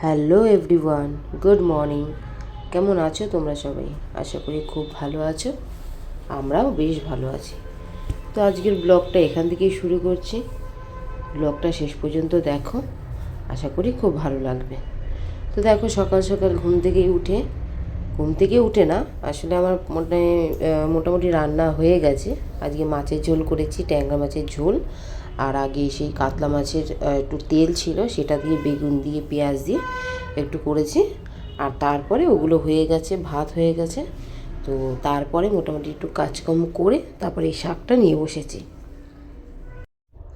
Hello everyone, good morning. কেমন আছো তোমরা সবাই? আশা করি খুব ভালো আছো। আমরাও বেশ ভালো আছি। তো আজকের ব্লগটা এখান থেকেই শুরু করছি। ব্লগটা শেষ পর্যন্ত দেখো, আশা করি খুব ভালো লাগবে। তো দেখো, সকাল সকাল ঘুম থেকে উঠে না, আসলে আমার মোটামুটি রান্না হয়ে গেছে। আজকে মাছের ঝোল করেছি, ট্যাংরা মাছের ঝোল। আর আগে সেই কাতলা মাছের একটু তেল ছিল, সেটা দিয়ে বেগুন দিয়ে পেঁয়াজ দিয়ে একটু করেছি। আর তারপরে ওগুলো হয়ে গেছে, ভাত হয়ে গেছে। তো তারপরে মোটামুটি একটু কাজকর্ম করে তারপরে এই শাকটা নিয়ে বসেছি।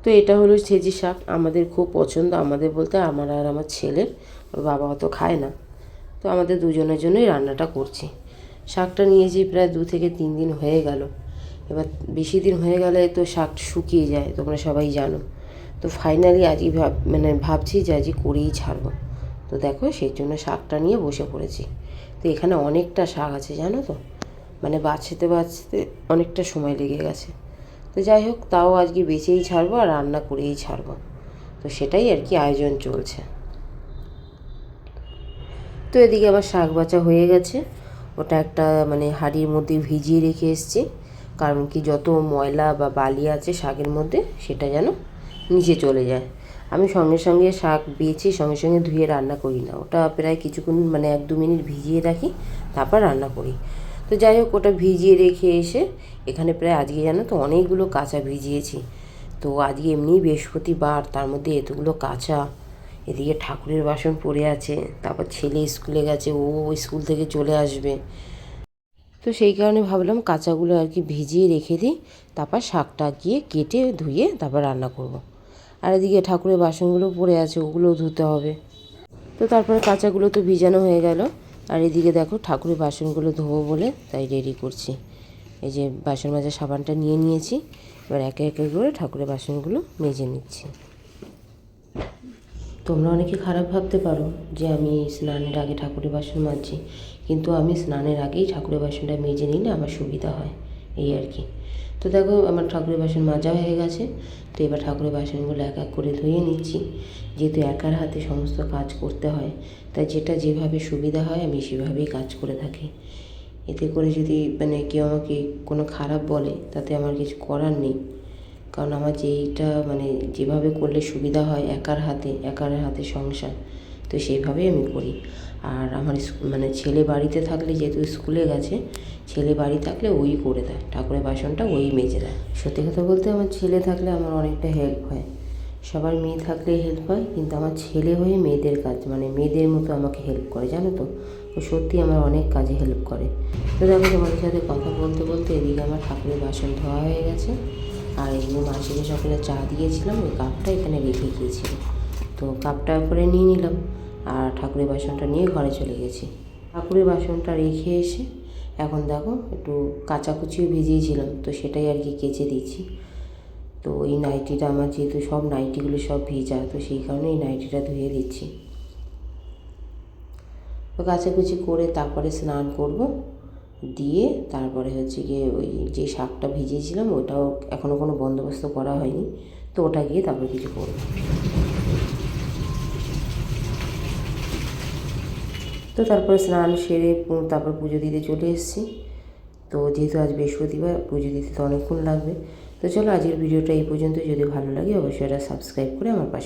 তো এটা হলো সেজি শাক, আমাদের খুব পছন্দ। আমাদের বলতে আমার আর আমার ছেলের, ওর বাবা অত খায় না। তো আমাদের দুজনের জন্যই রান্নাটা করছি। শাকটা নিয়েছি প্রায় 2 থেকে 3 দিন হয়ে গেল। এবার বেশি দিন হয়ে গেলে তো শাক শুকিয়ে যায়, তোমরা সবাই জানো। তো ফাইনালি আজই ভাবছি যে আজই করেই ছাড়বো। তো দেখো, সেই জন্য শাকটা নিয়ে বসে পড়েছি। তো এখানে অনেকটা শাক আছে, জানো তো, বাছতে অনেকটা সময় লেগে গেছে। তো যাই হোক, তাও আজকে বেছেই ছাড়বো আর রান্না করেই ছাড়বো। তো সেটাই আর কি আয়োজন চলছে। তো এদিকে আবার শাক বাছা হয়ে গেছে। ওটা একটা হাঁড়ির মধ্যে ভিজিয়ে রেখে এসেছি, কারণ কি যত ময়লা বা বালি আছে শাকের মধ্যে সেটা যেন নিচে চলে যায়। আমি সঙ্গে সঙ্গে শাক বেছে সঙ্গে সঙ্গে ধুয়ে রান্না করি না, ওটা প্রায় কিছুক্ষণ 1-2 মিনিট ভিজিয়ে রাখি, তারপর রান্না করি। তো যাই হোক, ওটা ভিজিয়ে রেখে এসে এখানে প্রায় আজকে জানো তো অনেকগুলো কাঁচা ভিজিয়েছি। তো আজকে এমনিই বৃহস্পতিবার, তার মধ্যে এতগুলো কাঁচা। এদিকে ঠাকুরের বাসন পড়ে আছে, তারপর ছেলে স্কুলে গেছে, ও স্কুল থেকে চলে আসবে। তো সেই কারণে ভাবলাম কাঁচাগুলো আর কি ভিজিয়ে রেখে দিই, তারপর শাকটা গিয়ে কেটে ধুয়ে তারপর রান্না করব। আর এদিকে ঠাকুরের বাসনগুলো পড়ে আছে, ওগুলোও ধুতে হবে। তো তারপরে কাঁচাগুলো তো ভিজানো হয়ে গেল। আর এদিকে দেখো, ঠাকুরের বাসনগুলো ধোবো বলে তাই রেডি করছি। এই যে বাসন মাজার সাবানটা নিয়ে নিয়েছি, এবার একে একে করে ঠাকুরের বাসনগুলো মেজে নিচ্ছি। তোমরা অনেকে খারাপ ভাবতে পারো যে আমি স্নানের আগে ঠাকুরের বাসন মাজছি, কিন্তু আমি স্নানের আগেই ঠাকুরের বাসনটা মেজে নিলে আমার সুবিধা হয়, এই আর কি। তো দেখো, আমার ঠাকুরের বাসন মাজা হয়ে গেছে। তো এবার ঠাকুরের বাসনগুলো এক এক করে ধুয়ে নিচ্ছি। যেহেতু একার হাতে সমস্ত কাজ করতে হয়, তাই যেটা যেভাবে সুবিধা হয় আমি সেভাবেই কাজ করে থাকি। এতে করে যদি কেউ আমাকে কোনো খারাপ বলে, তাতে আমার কিছু করার নেই। কারণ আমার যেইটা যেভাবে করলে সুবিধা হয়, একার হাতে সংসার, তো সেইভাবেই আমি করি। আর আমার ছেলে বাড়িতে থাকলে, যেহেতু স্কুলে গেছে, ছেলে বাড়ি থাকলে ওই করে দেয়, ঠাকুরের বাসনটা ওই মেজে দেয়। সত্যি কথা বলতে, আমার ছেলে থাকলে আমার অনেকটা হেল্প হয়। সবার মেয়ে থাকলে হেল্প হয়, কিন্তু আমার ছেলে হয়ে মেয়েদের কাজ মেয়েদের মতো আমাকে হেল্প করে, জানো তো। ও সত্যি আমার অনেক কাজে হেল্প করে। তো দেখো, তোমাদের সাথে কথা বলতে বলতে এদিকে আমার ঠাকুরের বাসন ধোয়া হয়ে গেছে। আর এগুলো মাসিকে সকালে চা দিয়েছিলাম, ওই কাপটা এখানে রেখে গিয়েছিল। তো কাপটা করে নিয়ে নিলাম, আর ঠাকুরের বাসনটা নিয়ে ঘরে চলে গেছি। ঠাকুরের বাসনটা রেখে এসে এখন দেখো, একটু কাচাকুচিও ভিজিয়েছিলাম, তো সেটাই আর কি কেচে দিচ্ছি। তো এই নাইটিটা আমার, যেহেতু সব নাইটিগুলো সব ভিজা, তো সেই কারণে এই নাইটিটা ধুয়ে দিচ্ছি। তো কাচাকুচি করে তারপরে স্নান করব, দিয়ে তারপরে হচ্ছে গিয়ে ওই যে শাকটা ভিজিয়েছিলাম, ওটাও এখনও কোনো বন্দোবস্ত করা হয়নি। তো ওটা গিয়ে তারপরে কিছু করব। তো তারপরে স্নান সেরে তারপর পুজো দিতে চলে এসেছি। তো যেহেতু আজ বৃহস্পতিবার, পুজো দিতে তো অনেকক্ষণ লাগবে। তো চলো, আজকের ভিডিওটা এই পর্যন্ত। যদি ভালো লাগে অবশ্যই এটা সাবস্ক্রাইব করে আমার পাশে